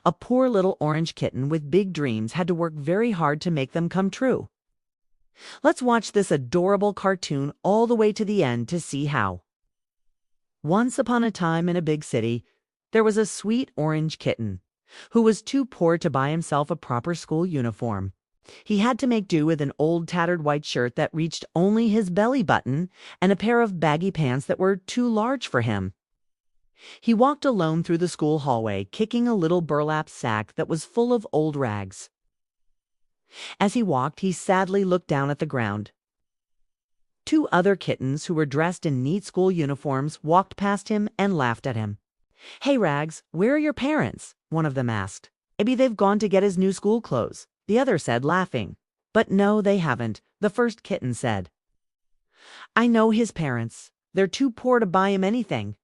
A poor little orange kitten with big dreams had to work very hard to make them come true. Let's watch this adorable cartoon all the way to the end to see how. Once upon a time in a big city, there was a sweet orange kitten who was too poor to buy himself a proper school uniform. He had to make do with an old tattered white shirt that reached only his belly button and a pair of baggy pants that were too large for him. He walked alone through the school hallway, kicking a little burlap sack that was full of old rags. As he walked, he sadly looked down at the ground. Two other kittens who were dressed in neat school uniforms walked past him and laughed at him. "Hey, Rags, where are your parents?" one of them asked. "Maybe they've gone to get his new school clothes," the other said, laughing. "But no, they haven't," the first kitten said. "I know his parents. They're too poor to buy him anything."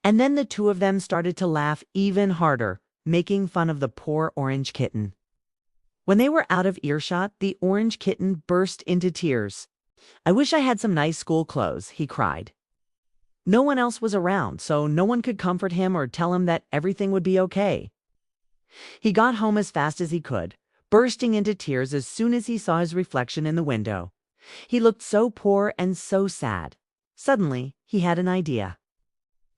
And then the two of them started to laugh even harder, making fun of the poor orange kitten. When they were out of earshot, the orange kitten burst into tears. "I wish I had some nice school clothes," he cried. No one else was around, so no one could comfort him or tell him that everything would be okay. He got home as fast as he could, bursting into tears as soon as he saw his reflection in the window. He looked so poor and so sad. Suddenly, he had an idea.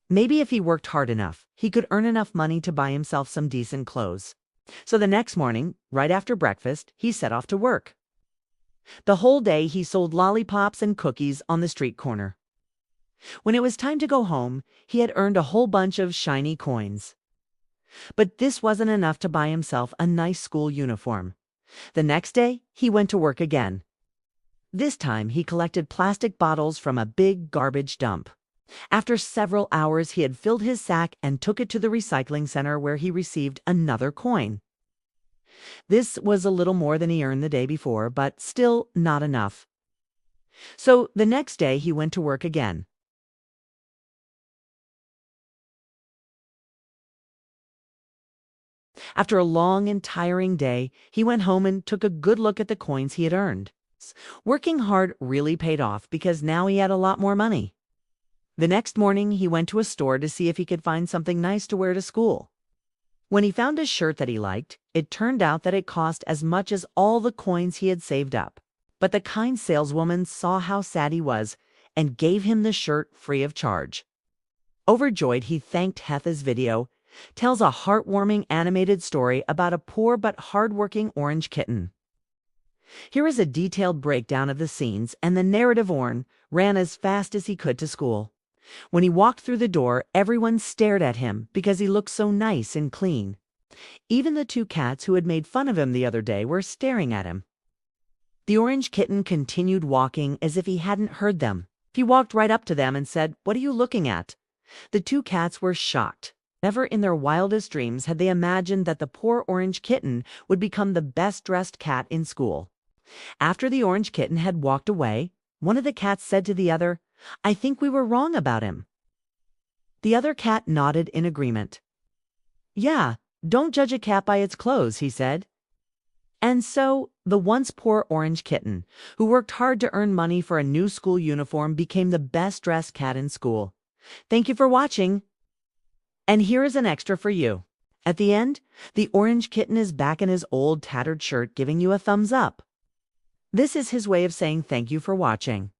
Maybe if he worked hard enough, he could earn enough money to buy himself some decent clothes. So the next morning, right after breakfast, he set off to work. The whole day he sold lollipops and cookies on the street corner. When it was time to go home, he had earned a whole bunch of shiny coins. But this wasn't enough to buy himself a nice school uniform. The next day, he went to work again. This time, he collected plastic bottles from a big garbage dump. After several hours, he had filled his sack and took it to the recycling center where he received another coin. This was a little more than he earned the day before, but still not enough. So the next day, he went to work again. After a long and tiring day, he went home and took a good look at the coins he had earned. Working hard really paid off because now he had a lot more money. The next morning, he went to a store to see if he could find something nice to wear to school. When he found a shirt that he liked, it turned out that it cost as much as all the coins he had saved up. But the kind saleswoman saw how sad he was and gave him the shirt free of charge. Overjoyed, he thanked Hetha's video, tells a heartwarming animated story about a poor but hardworking orange kitten. Here is a detailed breakdown of the scenes, and the narrative ran as fast as he could to school. When he walked through the door, everyone stared at him because he looked so nice and clean. Even the two cats who had made fun of him the other day were staring at him. The orange kitten continued walking as if he hadn't heard them. He walked right up to them and said, "What are you looking at?" The two cats were shocked. Never in their wildest dreams had they imagined that the poor orange kitten would become the best-dressed cat in school. After the orange kitten had walked away, one of the cats said to the other, "I think we were wrong about him." The other cat nodded in agreement. "Yeah, don't judge a cat by its clothes," he said. And so, the once poor orange kitten, who worked hard to earn money for a new school uniform, became the best-dressed cat in school. Thank you for watching. And here is an extra for you. At the end, the orange kitten is back in his old tattered shirt giving you a thumbs up. This is his way of saying thank you for watching.